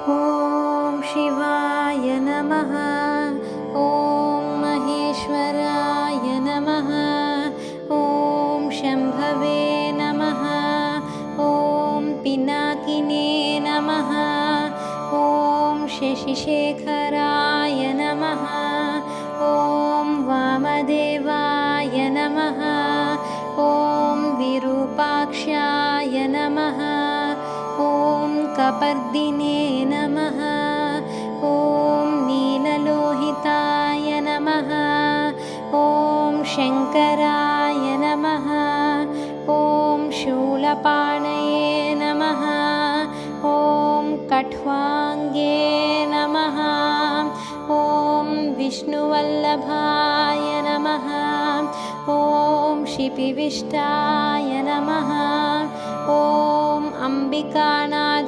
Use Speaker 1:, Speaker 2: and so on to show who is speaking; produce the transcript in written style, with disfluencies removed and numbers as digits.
Speaker 1: ॐ शिवाय नमः। ॐ महेश्वराय नमः। ॐ शम्भवे नमः। ॐ पिनाकिने नमः। ॐ शशिशेखराय नमः। ॐ वामदेवाय नमः। ॐ विरूपाक्षाय नमः। ॐ कपर्दिने नमः। ॐ नीललोहिताय नमः। ॐ शङ्कराय नमः। ॐ शूलपाणये नमः। ॐ कठ्वाङ्गे नमः। ॐ विष्णुवल्लभाय नमः। ॐ शिपिविष्टाय नमः। ॐ अम्बिकानाथाय